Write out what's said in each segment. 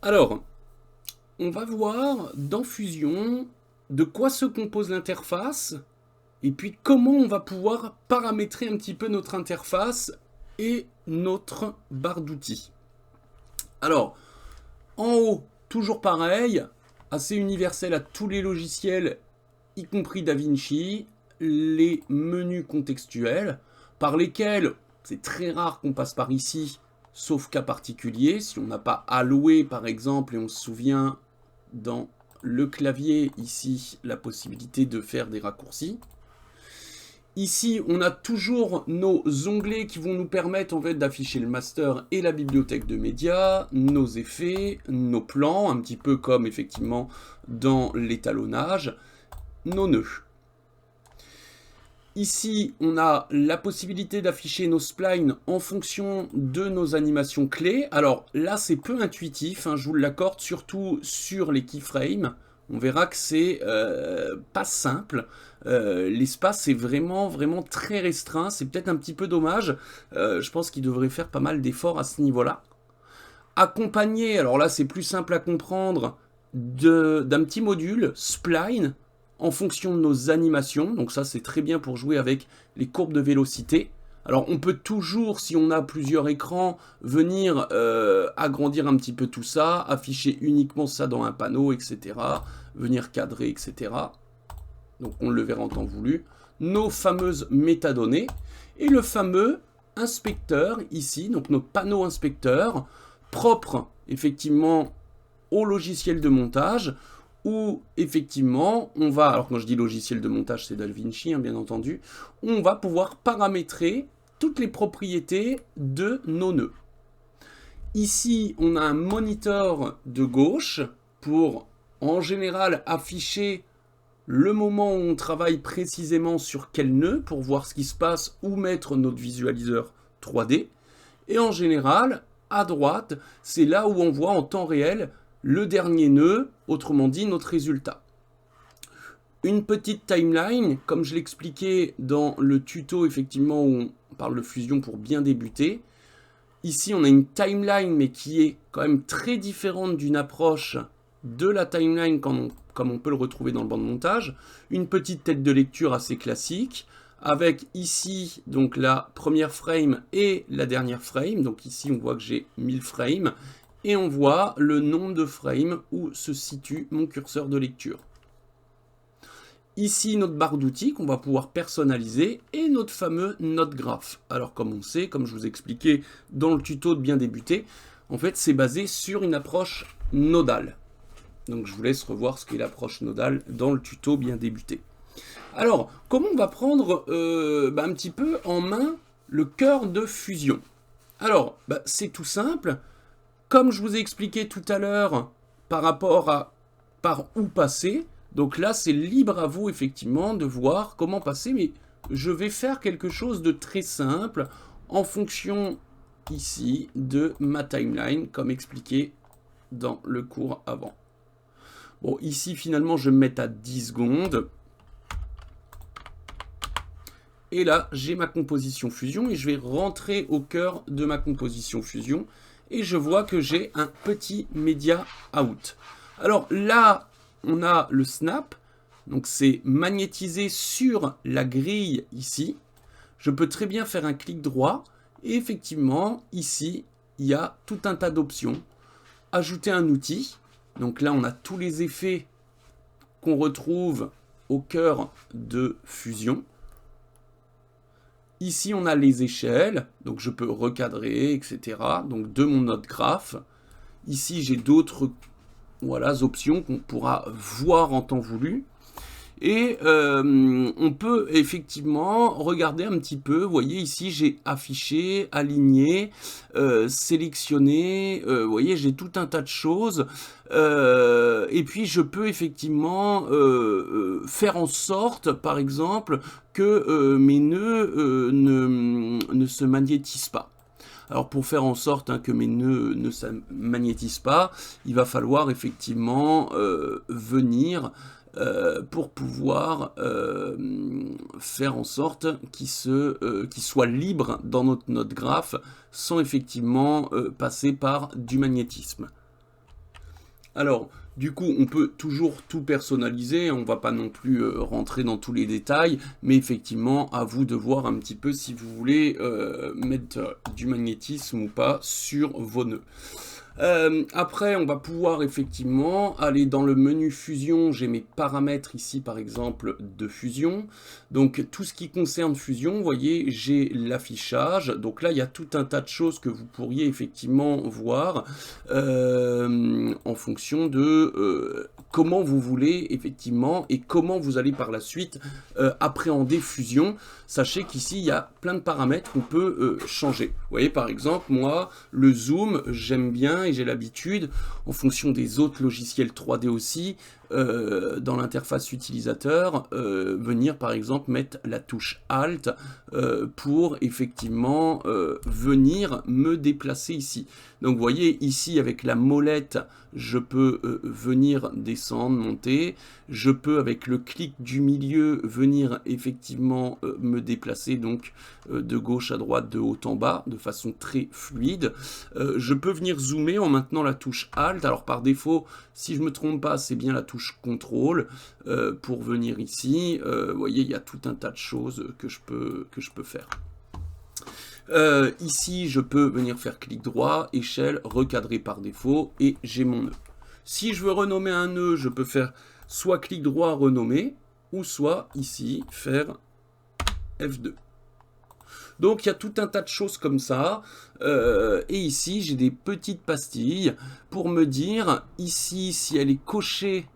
Alors, on va voir dans Fusion de quoi se compose l'interface et puis comment on va pouvoir paramétrer un petit peu notre interface et notre barre d'outils. Alors, en haut, toujours pareil, assez universel à tous les logiciels, y compris DaVinci, les menus contextuels, par lesquels c'est très rare qu'on passe par ici, sauf cas particulier, si on n'a pas alloué par exemple, et on se souvient dans le clavier ici la possibilité de faire des raccourcis. Ici, on a toujours nos onglets qui vont nous permettre en fait d'afficher le master et la bibliothèque de médias, nos effets, nos plans, un petit peu comme effectivement dans l'étalonnage, nos nœuds. Ici, on a la possibilité d'afficher nos splines en fonction de nos animations clés. Alors là, c'est peu intuitif, hein, je vous l'accorde, surtout sur les keyframes. On verra que c'est pas simple. L'espace est vraiment très restreint. C'est peut-être un petit peu dommage. Je pense qu'il devrait faire pas mal d'efforts à ce niveau-là. Accompagné, alors là c'est plus simple à comprendre, d'un petit module spline en fonction de nos animations. Donc ça c'est très bien pour jouer avec les courbes de vélocité. Alors on peut toujours, si on a plusieurs écrans, venir agrandir un petit peu tout ça, afficher uniquement ça dans un panneau, etc. Venir cadrer, etc. Donc on le verra en temps voulu. Nos fameuses métadonnées et le fameux inspecteur ici, donc notre panneau inspecteur, propre effectivement au logiciel de montage, où effectivement on va, alors quand je dis logiciel de montage c'est DaVinci hein, bien entendu, on va pouvoir paramétrer toutes les propriétés de nos nœuds. Ici on a un moniteur de gauche pour en général afficher le moment où on travaille précisément sur quel nœud pour voir ce qui se passe ou mettre notre visualiseur 3D. Et en général, à droite, c'est là où on voit en temps réel le dernier nœud, autrement dit notre résultat. Une petite timeline, comme je l'expliquais dans le tuto effectivement où on parle de Fusion pour bien débuter. Ici on a une timeline mais qui est quand même très différente d'une approche de la timeline comme on peut le retrouver dans le banc de montage. Une petite tête de lecture assez classique, avec ici donc la première frame et la dernière frame. Donc ici on voit que j'ai 1000 frames, et on voit le nombre de frames où se situe mon curseur de lecture. Ici notre barre d'outils qu'on va pouvoir personnaliser, et notre fameux node graph. Alors comme on sait, comme je vous expliquais dans le tuto de bien débuter, en fait c'est basé sur une approche nodale. Donc je vous laisse revoir ce qu'est l'approche nodale dans le tuto bien débuté. Alors, comment on va prendre un petit peu en main le cœur de Fusion? Alors, c'est tout simple. Comme je vous ai expliqué tout à l'heure par rapport à par où passer, donc là c'est libre à vous effectivement de voir comment passer, mais je vais faire quelque chose de très simple en fonction ici de ma timeline, comme expliqué dans le cours avant. Bon, ici, finalement, je vais me mettre à 10 secondes. Et là, j'ai ma composition Fusion et je vais rentrer au cœur de ma composition Fusion. Et je vois que j'ai un petit Media Out. Alors là, on a le snap. Donc c'est magnétisé sur la grille ici. Je peux très bien faire un clic droit. Et effectivement, ici, il y a tout un tas d'options. Ajouter un outil. Donc là, on a tous les effets qu'on retrouve au cœur de Fusion. Ici, on a les échelles, donc je peux recadrer, etc. Donc de mon node graph. Ici, j'ai d'autres options qu'on pourra voir en temps voulu. Et on peut effectivement regarder un petit peu. Vous voyez ici, j'ai affiché, aligné, sélectionné. Vous voyez, j'ai tout un tas de choses. Et puis, je peux effectivement faire en sorte, par exemple, que mes nœuds ne se magnétisent pas. Alors pour faire en sorte que mes nœuds ne se magnétisent pas, il va falloir effectivement venir pour pouvoir faire en sorte qu'ils soient libres dans notre node graph sans effectivement passer par du magnétisme. Alors, du coup, on peut toujours tout personnaliser, on ne va pas non plus rentrer dans tous les détails, mais effectivement, à vous de voir un petit peu si vous voulez mettre du magnétisme ou pas sur vos nœuds. Après, on va pouvoir effectivement aller dans le menu fusion. J'ai mes paramètres ici, par exemple, de fusion. Donc, tout ce qui concerne fusion, vous voyez, j'ai l'affichage. Donc là, il y a tout un tas de choses que vous pourriez effectivement voir en fonction de comment vous voulez effectivement et comment vous allez par la suite appréhender fusion. Sachez qu'ici, il y a plein de paramètres qu'on peut changer. Vous voyez, par exemple, moi, le zoom, j'aime bien et j'ai l'habitude, en fonction des autres logiciels 3D aussi, dans l'interface utilisateur, venir par exemple mettre la touche Alt pour effectivement venir me déplacer ici. Donc vous voyez ici avec la molette, je peux venir descendre, monter, je peux avec le clic du milieu venir effectivement me déplacer donc de gauche à droite, de haut en bas, de façon très fluide. Je peux venir zoomer en maintenant la touche Alt. Alors par défaut, si je ne me trompe pas, c'est bien la touche CTRL pour venir ici. Vous voyez, il y a tout un tas de choses que je peux faire. Ici, je peux venir faire clic droit, échelle, recadrer par défaut, et j'ai mon nœud. Si je veux renommer un nœud, je peux faire soit clic droit, renommer, ou soit ici, faire F2. Donc il y a tout un tas de choses comme ça. Et ici, j'ai des petites pastilles pour me dire, ici, si elle est cochée,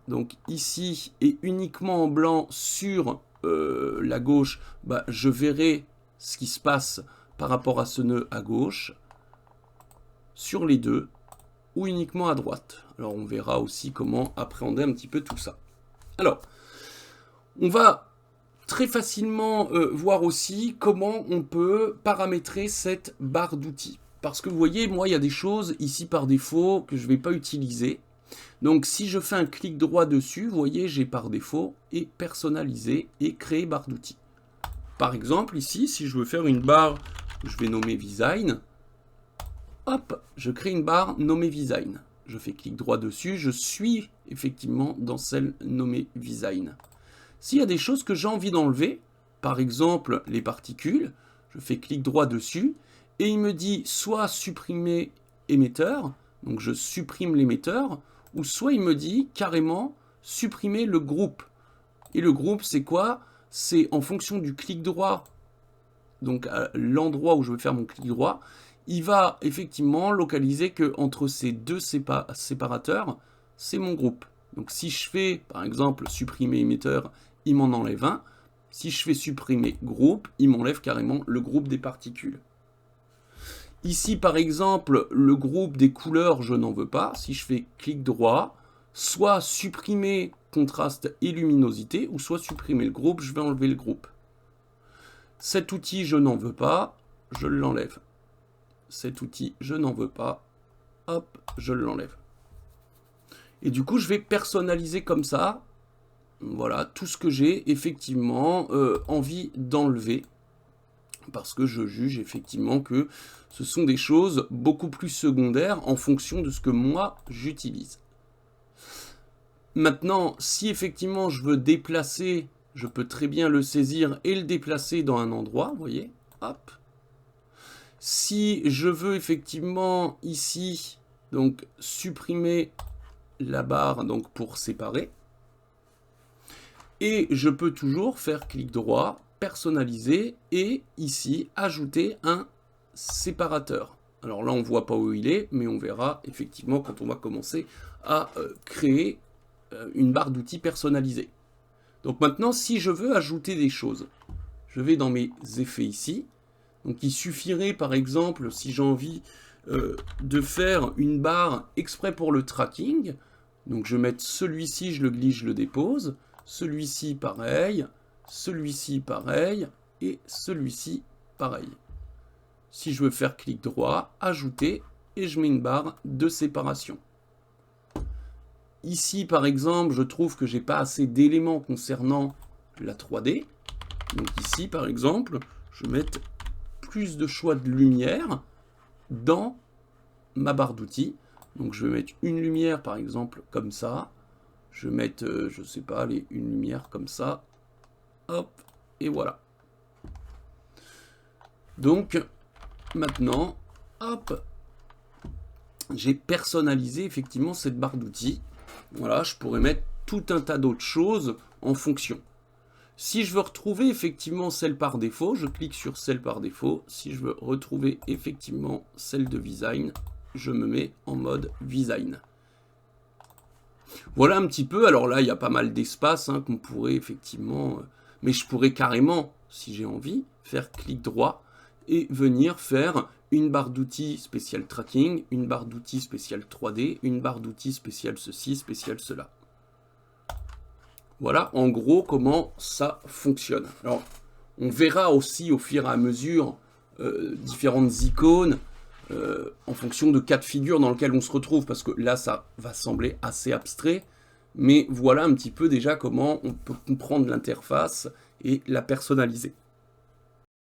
donc ici, et uniquement en blanc sur la gauche, bah, je verrai ce qui se passe par rapport à ce nœud à gauche, sur les deux, ou uniquement à droite. Alors on verra aussi comment appréhender un petit peu tout ça. Alors, on va très facilement voir aussi comment on peut paramétrer cette barre d'outils. Parce que vous voyez, moi, il y a des choses ici par défaut que je ne vais pas utiliser. Donc, si je fais un clic droit dessus, vous voyez, j'ai par défaut et personnaliser et créer barre d'outils. Par exemple, ici, si je veux faire une barre, je vais nommer Design. Hop, je crée une barre nommée Design. Je fais clic droit dessus, je suis effectivement dans celle nommée Design. S'il y a des choses que j'ai envie d'enlever, par exemple les particules, je fais clic droit dessus et il me dit soit supprimer émetteur, donc je supprime l'émetteur, ou soit il me dit carrément supprimer le groupe. Et le groupe, c'est quoi? C'est en fonction du clic droit, donc à l'endroit où je veux faire mon clic droit, il va effectivement localiser que entre ces deux séparateurs, c'est mon groupe. Donc si je fais, par exemple, supprimer émetteur, il m'en enlève un. Si je fais supprimer groupe, il m'enlève carrément le groupe des particules. Ici, par exemple, le groupe des couleurs, je n'en veux pas. Si je fais clic droit, soit supprimer contraste et luminosité, ou soit supprimer le groupe, je vais enlever le groupe. Cet outil, je n'en veux pas, je l'enlève. Cet outil, je n'en veux pas, hop, je l'enlève. Et du coup, je vais personnaliser comme ça, voilà, tout ce que j'ai effectivement envie d'enlever. Parce que je juge effectivement que ce sont des choses beaucoup plus secondaires en fonction de ce que moi j'utilise. Maintenant, si effectivement je veux déplacer, je peux très bien le saisir et le déplacer dans un endroit, vous voyez, hop. Si je veux effectivement ici, donc supprimer la barre donc pour séparer, et je peux toujours faire clic droit, personnaliser et ici ajouter un séparateur. Alors là on ne voit pas où il est, mais on verra effectivement quand on va commencer à créer une barre d'outils personnalisée. Donc maintenant si je veux ajouter des choses, je vais dans mes effets ici. Donc il suffirait par exemple si j'ai envie de faire une barre exprès pour le tracking. Donc je vais mettre celui-ci, je le glisse, je le dépose. Celui-ci pareil, celui-ci pareil, et celui-ci pareil. Si je veux faire clic droit, ajouter, et je mets une barre de séparation. Ici par exemple, je trouve que j'ai pas assez d'éléments concernant la 3D. Donc ici par exemple, je vais mettre plus de choix de lumière dans ma barre d'outils. Donc je vais mettre une lumière par exemple comme ça. Je vais mettre, je sais pas, une lumière comme ça. Hop, et voilà. Donc maintenant, hop, j'ai personnalisé effectivement cette barre d'outils. Voilà, je pourrais mettre tout un tas d'autres choses en fonction. Si je veux retrouver effectivement celle par défaut, je clique sur celle par défaut. Si je veux retrouver effectivement celle de Visign, je me mets en mode Visign. Voilà un petit peu. Alors là, il y a pas mal d'espace hein, qu'on pourrait effectivement... mais je pourrais carrément, si j'ai envie, faire clic droit et venir faire une barre d'outils spéciale tracking, une barre d'outils spéciale 3D, une barre d'outils spéciale ceci, spéciale cela. Voilà en gros comment ça fonctionne. Alors, on verra aussi au fur et à mesure différentes icônes en fonction de cas de figure dans lequel on se retrouve, parce que là, ça va sembler assez abstrait, mais voilà un petit peu déjà comment on peut comprendre l'interface et la personnaliser.